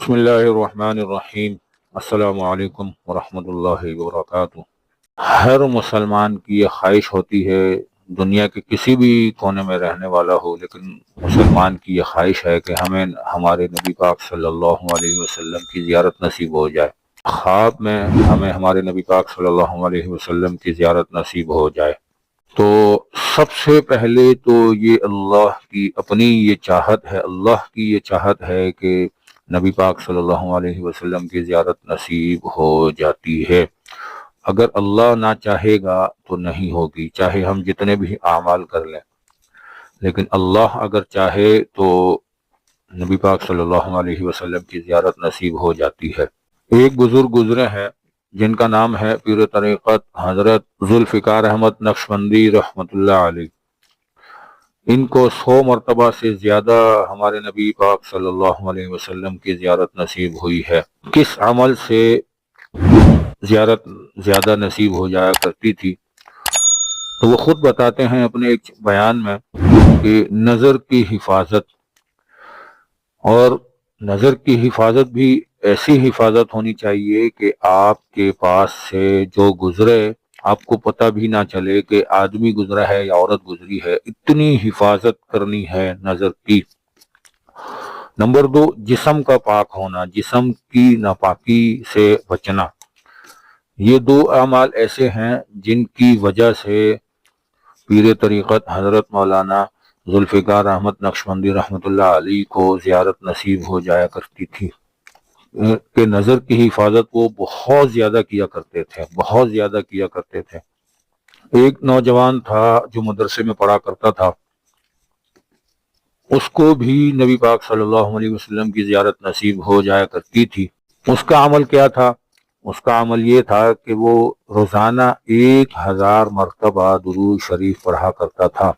بسم اللہ الرحمن الرحیم۔ السلام علیکم ورحمۃ اللہ وبرکاتہ۔ ہر مسلمان کی یہ خواہش ہوتی ہے، دنیا کے کسی بھی کونے میں رہنے والا ہو، لیکن مسلمان کی یہ خواہش ہے کہ ہمیں ہمارے نبی پاک صلی اللہ علیہ وسلم کی زیارت نصیب ہو جائے، خواب میں ہمیں ہمارے نبی پاک صلی اللہ علیہ وسلم کی زیارت نصیب ہو جائے۔ تو سب سے پہلے تو یہ اللہ کی اپنی یہ چاہت ہے، اللہ کی یہ چاہت ہے کہ نبی پاک صلی اللہ علیہ وسلم کی زیارت نصیب ہو جاتی ہے۔ اگر اللہ نہ چاہے گا تو نہیں ہوگی، چاہے ہم جتنے بھی اعمال کر لیں، لیکن اللہ اگر چاہے تو نبی پاک صلی اللہ علیہ وسلم کی زیارت نصیب ہو جاتی ہے۔ ایک بزرگ گزرے ہیں جن کا نام ہے پیر طریقت حضرت ذوالفقار احمد نقشبندی رحمۃ اللہ علیہ۔ ان کو 100 مرتبہ سے زیادہ ہمارے نبی پاک صلی اللہ علیہ وسلم کی زیارت نصیب ہوئی ہے۔ کس عمل سے زیارت زیادہ نصیب ہو جایا کرتی تھی تو وہ خود بتاتے ہیں اپنے ایک بیان میں کہ نظر کی حفاظت، اور نظر کی حفاظت بھی ایسی حفاظت ہونی چاہیے کہ آپ کے پاس سے جو گزرے آپ کو پتہ بھی نہ چلے کہ آدمی گزرا ہے یا عورت گزری ہے، اتنی حفاظت کرنی ہے نظر کی۔ نمبر 2، جسم کا پاک ہونا، جسم کی ناپاکی سے بچنا۔ یہ 2 اعمال ایسے ہیں جن کی وجہ سے پیر طریقت حضرت مولانا ذوالفقار احمد نقشبندی رحمۃ اللہ علیہ کو زیارت نصیب ہو جایا کرتی تھی کہ نظر کی حفاظت وہ بہت زیادہ کیا کرتے تھے، بہت زیادہ کیا کرتے تھے۔ ایک نوجوان تھا جو مدرسے میں پڑھا کرتا تھا، اس کو بھی نبی پاک صلی اللہ علیہ وسلم کی زیارت نصیب ہو جایا کرتی تھی۔ اس کا عمل کیا تھا؟ اس کا عمل یہ تھا کہ وہ روزانہ 1000 مرتبہ درود شریف پڑھا کرتا تھا۔